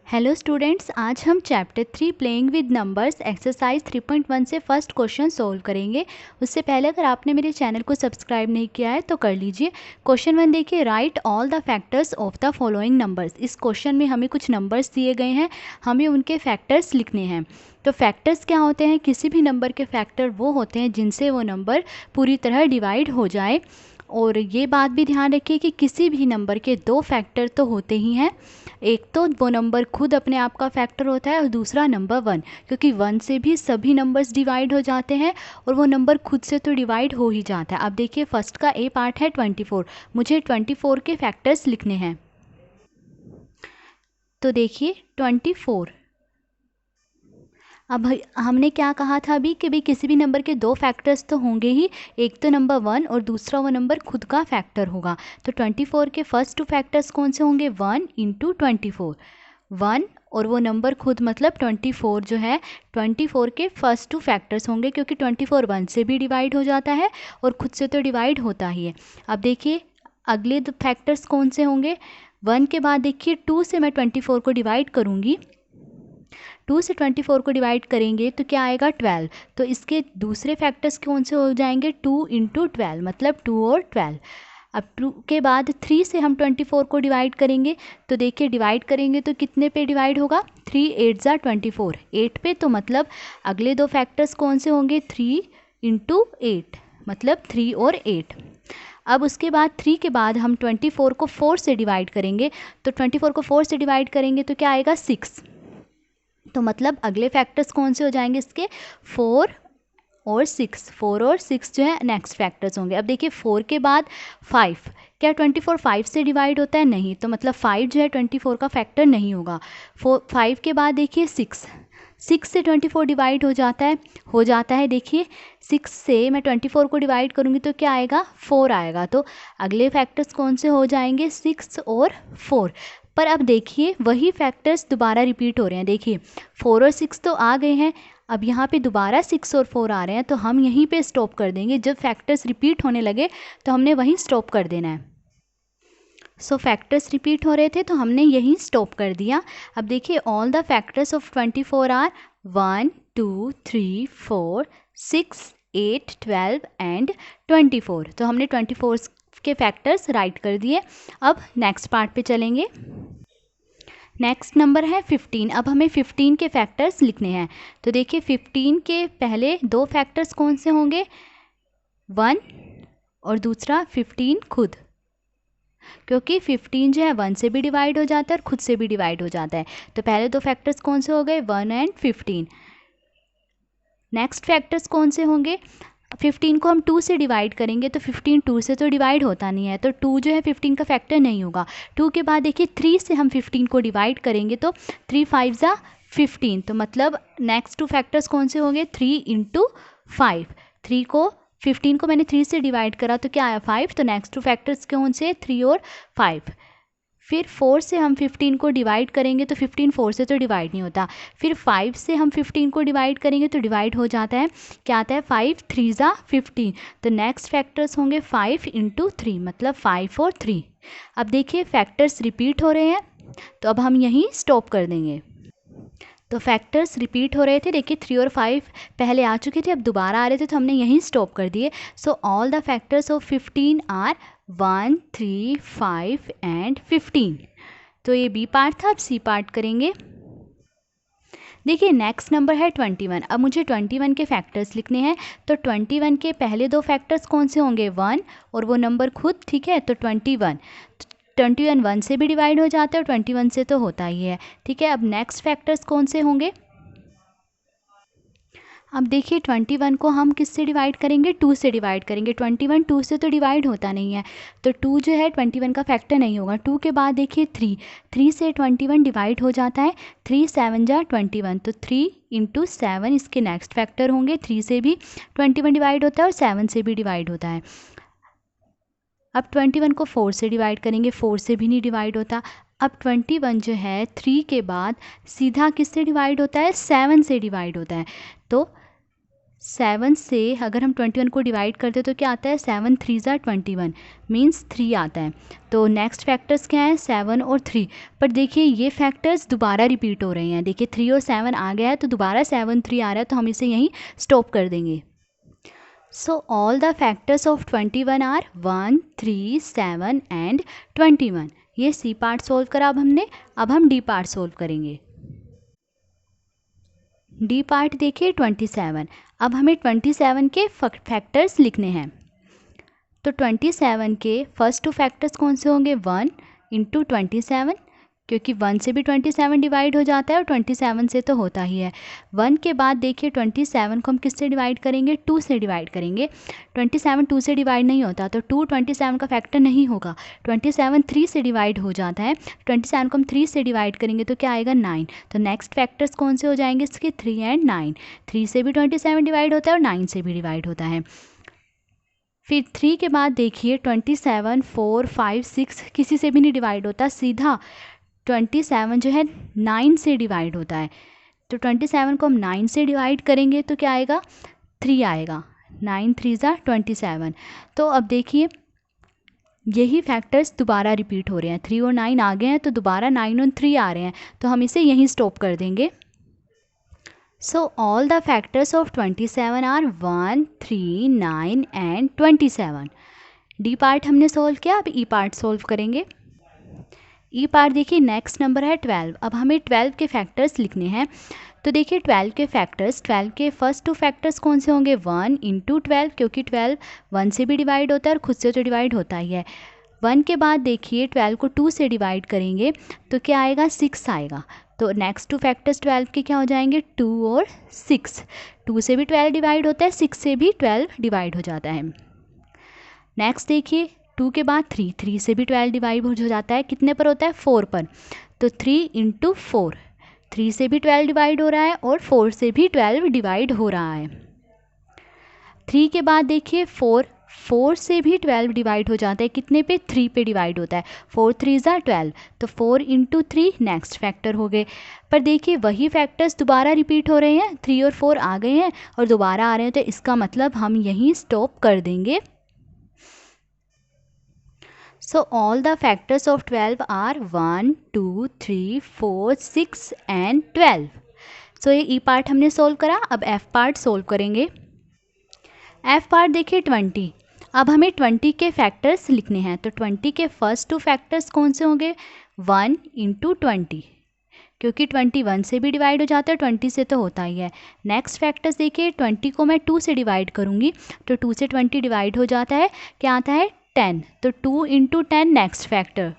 Hello students, आज हम chapter 3 playing with numbers exercise 3.1 से फर्स्ट क्वेश्चन सोल्व करेंगे। उससे पहले अगर आपने मेरे चैनल को सब्सक्राइब नहीं किया है तो कर लीजिए। क्वेश्चन 1 देखिए, right all the factors of the following numbers. इस क्वेश्चन में हमें कुछ नंबर्स दिए गए हैं, हमें उनके फैक्टर्स लिखने हैं। तो फैक्टर्स क्या होते हैं? किसी भी नंबर के फैक्टर वो होते हैं जिनसे वो नंबर पूरी तरह डिवाइड हो जाए। और ये बात भी ध्यान रखिए कि किसी भी नंबर के दो फैक्टर तो होते ही हैं। एक तो वो नंबर खुद अपने आप का फैक्टर होता है और दूसरा नंबर 1, क्योंकि 1 से भी सभी नंबर्स डिवाइड हो जाते हैं और वो नंबर खुद से तो डिवाइड हो ही जाता है। अब देखिए, फर्स्ट का ए पार्ट है 24। मुझे 24 के फैक्टर्स लिखने हैं। तो देखिए 24। अब हमने क्या कहा था अभी कि भाई किसी भी नंबर के दो फैक्टर्स तो होंगे ही, एक तो नंबर 1 और दूसरा वो नंबर खुद का फैक्टर होगा। तो 24 के फर्स्ट टू फैक्टर्स कौन से होंगे? 1 इंटू 24, 1 और वो नंबर खुद, मतलब 24 जो है 24 के फर्स्ट टू फैक्टर्स होंगे, क्योंकि 24 1 से भी डिवाइड हो जाता है और खुद से तो डिवाइड होता ही है। अब देखिए अगले दो फैक्टर्स कौन से होंगे? 1 के बाद देखिए 2 से मैं 24 को डिवाइड करूँगी, 2 से 24 को डिवाइड करेंगे तो क्या आएगा? 12। तो इसके दूसरे फैक्टर्स कौन से हो जाएंगे? 2 इंटू 12, मतलब 2 और 12। अब 2 के बाद 3 से हम 24 को डिवाइड करेंगे, तो देखिए डिवाइड करेंगे तो कितने पे डिवाइड होगा? 3 8 ज़ा 24, 8 पे। तो मतलब अगले दो फैक्टर्स कौन से होंगे? 3 इंटू 8, मतलब 3 और 8। अब उसके बाद 3 के बाद हम 24 को 4 से डिवाइड करेंगे, तो 24 को 4 से डिवाइड करेंगे तो क्या आएगा? 6। तो मतलब अगले फैक्टर्स कौन से हो जाएंगे इसके? 4 और 6, 4 और 6 जो है नेक्स्ट फैक्टर्स होंगे। अब देखिए 4 के बाद 5, क्या 24 5 से डिवाइड होता है? नहीं। तो मतलब 5 जो है 24 का फैक्टर नहीं होगा। 5 के बाद देखिए 6, 6 से 24 डिवाइड हो जाता है। देखिए 6 से मैं 24 को डिवाइड करूँगी तो क्या आएगा? 4 आएगा। तो अगले फैक्टर्स कौन से हो जाएंगे? 6 और 4। पर अब देखिए वही फैक्टर्स दोबारा रिपीट हो रहे हैं। देखिए 4 और 6 तो आ गए हैं, अब यहाँ पे दोबारा 6 और 4 आ रहे हैं, तो हम यहीं पे स्टॉप कर देंगे। जब फैक्टर्स रिपीट होने लगे तो हमने वहीं स्टॉप कर देना है। सो फैक्टर्स रिपीट हो रहे थे तो हमने यहीं स्टॉप कर दिया। अब देखिए all the factors of 24 are 1 2 3 4 6 8 12 and 24। तो हमने 24 के फैक्टर्स राइट कर दिए। अब नेक्स्ट पार्ट पे चलेंगे। नेक्स्ट नंबर है 15। अब हमें 15 के फैक्टर्स लिखने हैं। तो देखिए 15 के पहले दो फैक्टर्स कौन से होंगे? 1 और दूसरा 15 खुद, क्योंकि 15 जो है 1 से भी डिवाइड हो जाता है और खुद से भी डिवाइड हो जाता है। तो पहले दो फैक्टर्स कौन से हो गए? 1 एंड 15। नेक्स्ट फैक्टर्स कौन से होंगे? 15 को हम 2 से डिवाइड करेंगे तो 15 2 से तो डिवाइड होता नहीं है, तो 2 जो है 15 का फैक्टर नहीं होगा। 2 के बाद देखिए 3 से हम 15 को डिवाइड करेंगे तो 3 5 ज़ा 15। तो मतलब नेक्स्ट टू फैक्टर्स कौन से होंगे? 3 इंटू 5। 15 को मैंने 3 से डिवाइड करा तो क्या आया? 5। तो नेक्स्ट टू फैक्टर्स कौन से? 3 और 5। फिर 4 से हम 15 को डिवाइड करेंगे तो 15 4 से तो डिवाइड नहीं होता। फिर 5 से हम 15 को डिवाइड करेंगे तो डिवाइड हो जाता है। क्या आता है? 5 3 ज़ा 15। तो नेक्स्ट फैक्टर्स होंगे 5 इंटू 3, मतलब 5 और 3। अब देखिए फैक्टर्स रिपीट हो रहे हैं तो अब हम यहीं स्टॉप कर देंगे। तो फैक्टर्स रिपीट हो रहे थे, देखिए 3 और 5 पहले आ चुके थे, अब दोबारा आ रहे थे तो हमने यहीं स्टॉप कर दिए। So all the factors of 15 are 1 3 5 and 15। तो ये बी पार्ट था। अब सी पार्ट करेंगे। देखिए नेक्स्ट नंबर है 21। अब मुझे 21 के फैक्टर्स लिखने हैं। तो 21 के पहले दो फैक्टर्स कौन से होंगे? 1 और वो नंबर खुद, ठीक है। तो 21 1 से भी डिवाइड हो जाता है और 21 से तो होता ही है, ठीक है। अब नेक्स्ट फैक्टर्स कौन से होंगे? अब देखिए 21 को हम किस से डिवाइड करेंगे? 2 से डिवाइड करेंगे। 21 2 से तो डिवाइड होता नहीं है, तो 2 जो है 21 का फैक्टर नहीं होगा। 2 के बाद देखिए 3 से 21 डिवाइड हो जाता है। 3 7 ज़ा 21, तो 3 इंटू 7 इसके नेक्स्ट फैक्टर होंगे। 3 से भी 21 डिवाइड होता है और 7 से भी डिवाइड होता है। अब 21 को 4 से डिवाइड करेंगे, 4 से भी नहीं डिवाइड होता। अब 21 जो है 3 के बाद सीधा किससे डिवाइड होता है? 7 से डिवाइड होता है। तो 7 से अगर हम 21 को डिवाइड करते तो क्या आता है, 7 3 ज़ा 21 मीन्स 3 आता है। तो नेक्स्ट फैक्टर्स क्या है, 7 और 3। पर देखिए ये फैक्टर्स दोबारा रिपीट हो रहे हैं। देखिए 3 और 7 आ गया है तो दोबारा 7 3 आ रहा है, तो हम इसे यहीं स्टॉप कर देंगे। So all the factors of 21 are 1 3 7 and 21। ये सी पार्ट सोल्व करा अब हमने। अब हम डी पार्ट सोल्व करेंगे। डी पार्ट देखिए 27। अब हमें 27 के फैक्टर्स लिखने हैं। तो 27 के फर्स्ट टू फैक्टर्स कौन से होंगे, 1 इंटू 27, क्योंकि 1 से भी 27 डिवाइड हो जाता है और 27 से तो होता ही है। 1 के बाद देखिए 27 को हम किससे डिवाइड करेंगे, 2 से डिवाइड करेंगे। 27 2 से डिवाइड नहीं होता तो 2 27 का फैक्टर नहीं होगा। 27 3 से डिवाइड हो जाता है। 27 को हम 3 से डिवाइड करेंगे तो क्या आएगा, 9। तो नेक्स्ट फैक्टर्स कौन से हो जाएंगे इसके, 3 एंड 9। 3 से भी 27 डिवाइड होता है और 9 से भी डिवाइड होता है। फिर 3 के बाद देखिए 27 4 5 6 किसी से भी नहीं डिवाइड होता, सीधा 27 जो है 9 से डिवाइड होता है। तो 27 को हम 9 से डिवाइड करेंगे तो क्या आएगा, 3 आएगा। 9 3 ज़ा 27। तो अब देखिए यही फैक्टर्स दोबारा रिपीट हो रहे हैं। 3 और 9 आ गए हैं तो दोबारा 9 और 3 आ रहे हैं, तो हम इसे यहीं स्टॉप कर देंगे। So all the factors of 27 are 1 3 9 and 27। D part हमने सोल्व किया, अब ई पार्ट सोल्व करेंगे। ई पार्ट देखिए नेक्स्ट नंबर है 12। अब हमें 12 के फैक्टर्स लिखने हैं। तो देखिए 12 के फैक्टर्स, 12 के फर्स्ट टू फैक्टर्स कौन से होंगे, 1 इंटू 12, क्योंकि 12 1 से भी डिवाइड होता है और खुद से तो डिवाइड होता ही है। 1 के बाद देखिए 12 को 2 से डिवाइड करेंगे तो क्या आएगा, 6 आएगा। तो नेक्स्ट टू फैक्टर्स 12 के क्या हो जाएंगे, 2 और 6। 2 से भी 12 डिवाइड होता है, 6 से भी 12 डिवाइड हो जाता है। नेक्स्ट देखिए 2 के बाद 3, 3 से भी 12 डिवाइड हो जाता है, कितने पर होता है, 4 पर। तो 3 इंटू 4, 3 से भी 12 डिवाइड हो रहा है और 4 से भी 12 डिवाइड हो रहा है। 3 के बाद देखिए 4, 4 से भी 12 डिवाइड हो जाता है, कितने पे, 3 पे डिवाइड होता है। 4 3 ज़ा 12, तो 4 इंटू 3 नेक्स्ट फैक्टर हो गए। पर देखिए वही फैक्टर्स दोबारा रिपीट हो रहे हैं, 3 और 4 आ गए हैं और दोबारा आ रहे हैं, तो इसका मतलब हम यहीं स्टॉप कर देंगे। So all the factors of 12 are 1 2 3 4 6 and 12. So ये E पार्ट हमने सोल्व करा। अब F पार्ट सोल्व करेंगे। F पार्ट देखिए 20। अब हमें 20 के फैक्टर्स लिखने हैं। तो 20 के फर्स्ट टू फैक्टर्स कौन से होंगे, 1 इंटू 20, क्योंकि 21 से भी डिवाइड हो जाता है, 20 से तो होता ही है। नेक्स्ट फैक्टर्स देखिए 20 को मैं 2 से डिवाइड करूँगी तो 2 से 20 डिवाइड हो जाता है, क्या आता है, 10। तो 2 इंटू 10 नेक्स्ट फैक्टर।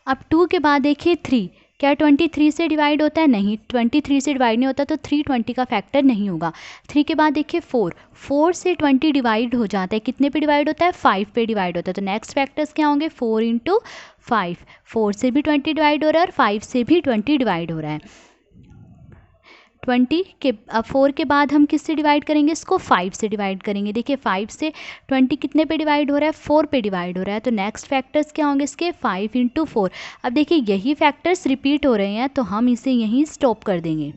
अब 2 के बाद देखिए 3, क्या 23 से डिवाइड होता है, नहीं, 23 से डिवाइड नहीं होता, तो 3 20 का फैक्टर नहीं होगा। 3 के बाद देखिए 4, 4 से 20 डिवाइड हो जाता है, कितने पे डिवाइड होता है, 5 पे डिवाइड होता है। तो नेक्स्ट फैक्टर्स क्या होंगे, 4 इंटू 5, 4 से भी 20 डिवाइड हो रहा है और 5 से भी 20 डिवाइड हो रहा है। 20 के अब 4 के बाद हम किससे डिवाइड करेंगे, इसको 5 से डिवाइड करेंगे। देखिए 5 से 20 कितने पे डिवाइड हो रहा है, 4 पे डिवाइड हो रहा है। तो नेक्स्ट फैक्टर्स क्या होंगे इसके, 5 इंटू 4। अब देखिए यही फैक्टर्स रिपीट हो रहे हैं, तो हम इसे यहीं स्टॉप कर देंगे।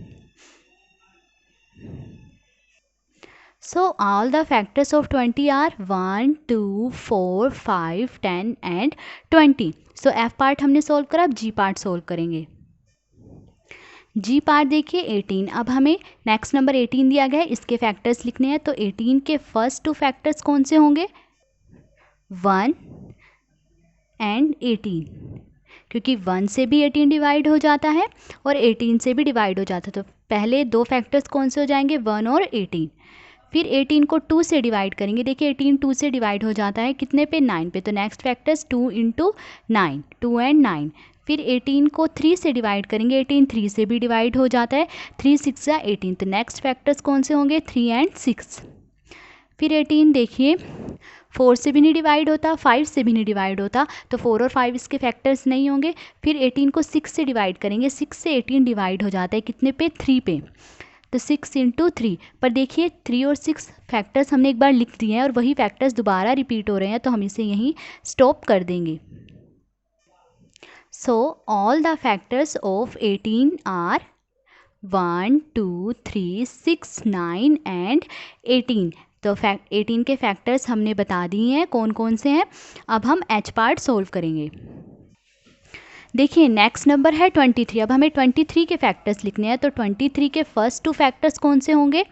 So all the factors of 20 are 1 2 4 5 10 and 20। So F part हमने सोल्व करा। अब G पार्ट सोल्व करेंगे। जी पार्ट देखिए 18। अब हमें नेक्स्ट नंबर 18 दिया गया है, इसके फैक्टर्स लिखने हैं। तो 18 के फर्स्ट टू फैक्टर्स कौन से होंगे, 1 एंड 18, क्योंकि 1 से भी 18 डिवाइड हो जाता है और 18 से भी डिवाइड हो जाता है। तो पहले दो फैक्टर्स कौन से हो जाएंगे, 1 और 18। फिर 18 को 2 से डिवाइड करेंगे। देखिए 18 2 से डिवाइड हो जाता है, कितने पे, 9 पे। तो नेक्स्ट फैक्टर्स 2 इंटू 9, 2 एंड 9। फिर 18 को 3 से डिवाइड करेंगे। 18 3 से भी डिवाइड हो जाता है, 3 6 या 18। तो नेक्स्ट फैक्टर्स कौन से होंगे, 3 एंड 6। फिर 18 देखिए 4 से भी नहीं डिवाइड होता, 5 से भी नहीं डिवाइड होता, तो 4 और 5 इसके फैक्टर्स नहीं होंगे। फिर 18 को 6 से डिवाइड करेंगे। 6 से 18 डिवाइड हो जाता है, कितने पे, 3 पे। तो 6 इंटू 3। पर देखिए 3 और 6 फैक्टर्स हमने एक बार लिख दिए हैं और वही फैक्टर्स दोबारा रिपीट हो रहे हैं, तो हम इसे यहीं स्टॉप कर देंगे। So all the factors of 18 are 1 2 3 6 9 and 18। तो 18 के फैक्टर्स हमने बता दिए हैं कौन कौन से हैं। अब हम एच पार्ट सोल्व करेंगे। देखिए नेक्स्ट नंबर है 23। अब हमें 23 के फैक्टर्स लिखने हैं। तो 23 के फर्स्ट 2 फैक्टर्स कौन से होंगे?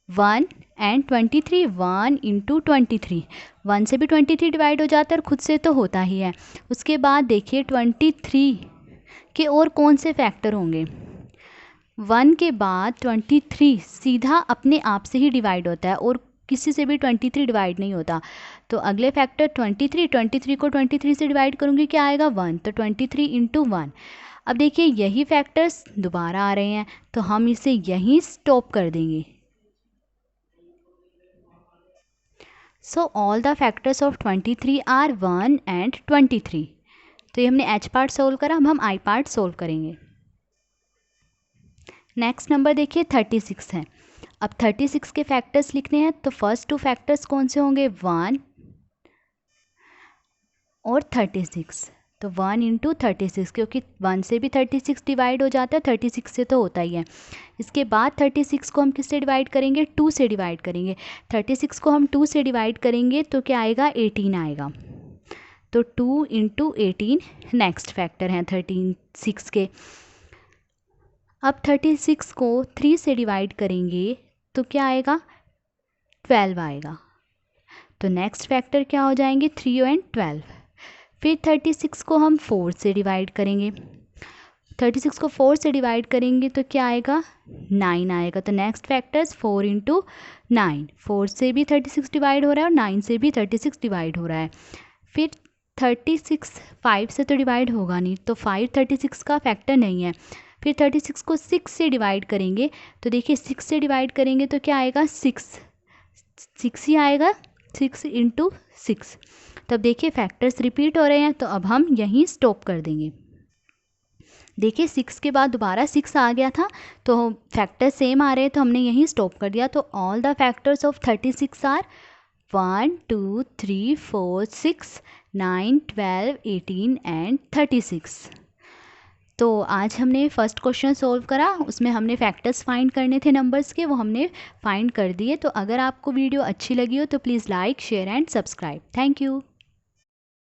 1 एंड 23। 1 इंटू 23, 1 से भी 23 डिवाइड हो जाता है और खुद से तो होता ही है। उसके बाद देखिए 23 के और कौन से फैक्टर होंगे? 1 के बाद 23 सीधा अपने आप से ही डिवाइड होता है और किसी से भी 23 डिवाइड नहीं होता। तो अगले फैक्टर 23 को 23 से डिवाइड करूँगी, क्या आएगा? 1। तो 23 इंटू 1। अब देखिए यही फैक्टर्स दोबारा आ रहे हैं तो हम इसे यहीं स्टॉप कर देंगे। So all the factors of 23 are 1 and 23। तो ये हमने एच पार्ट सोल्व करा। अब हम आई पार्ट सोल्व करेंगे। नेक्स्ट नंबर देखिए 36 है। अब 36 के फैक्टर्स लिखने हैं। तो फर्स्ट 2 फैक्टर्स कौन से होंगे? 1 और 36। तो 1 इंटू 36, क्योंकि 1 से भी 36 डिवाइड हो जाता है, 36 से तो होता ही है। इसके बाद 36 को हम किससे डिवाइड करेंगे? 2 से डिवाइड करेंगे। 36 को हम 2 से डिवाइड करेंगे तो क्या आएगा? 18 आएगा। तो 2 इंटू 18 नेक्स्ट फैक्टर हैं 36 के। अब 36 को 3 से डिवाइड करेंगे तो क्या आएगा? 12 आएगा। तो नेक्स्ट फैक्टर क्या हो जाएंगे? 3 एंड 12। फिर 36 को हम 4 से डिवाइड करेंगे। 36 को 4 से डिवाइड करेंगे तो क्या आएगा? 9 आएगा। तो नेक्स्ट फैक्टर्स 4 इंटू 9। 4 से भी 36 डिवाइड हो रहा है और 9 से भी 36 डिवाइड हो रहा है। फिर 36 5 से तो डिवाइड होगा नहीं, तो 5 36 का फैक्टर नहीं है। फिर 36 को 6 से डिवाइड करेंगे तो देखिए 6 से डिवाइड करेंगे तो क्या आएगा? 6 ही आएगा। 6 इंटू 6। तब देखिए फैक्टर्स रिपीट हो रहे हैं तो अब हम यहीं स्टॉप कर देंगे। देखिए 6 के बाद दोबारा 6 आ गया था तो फैक्टर सेम आ रहे हैं तो हमने यहीं स्टॉप कर दिया। तो all the factors of 36 are 1 2 3 4 6 9 12 18 and 36। तो आज हमने फर्स्ट क्वेश्चन सोल्व करा। उसमें हमने फैक्टर्स फाइंड करने थे नंबर्स के, वो हमने फाइंड कर दिए। तो अगर आपको वीडियो अच्छी लगी हो तो please like share and subscribe. Thank you.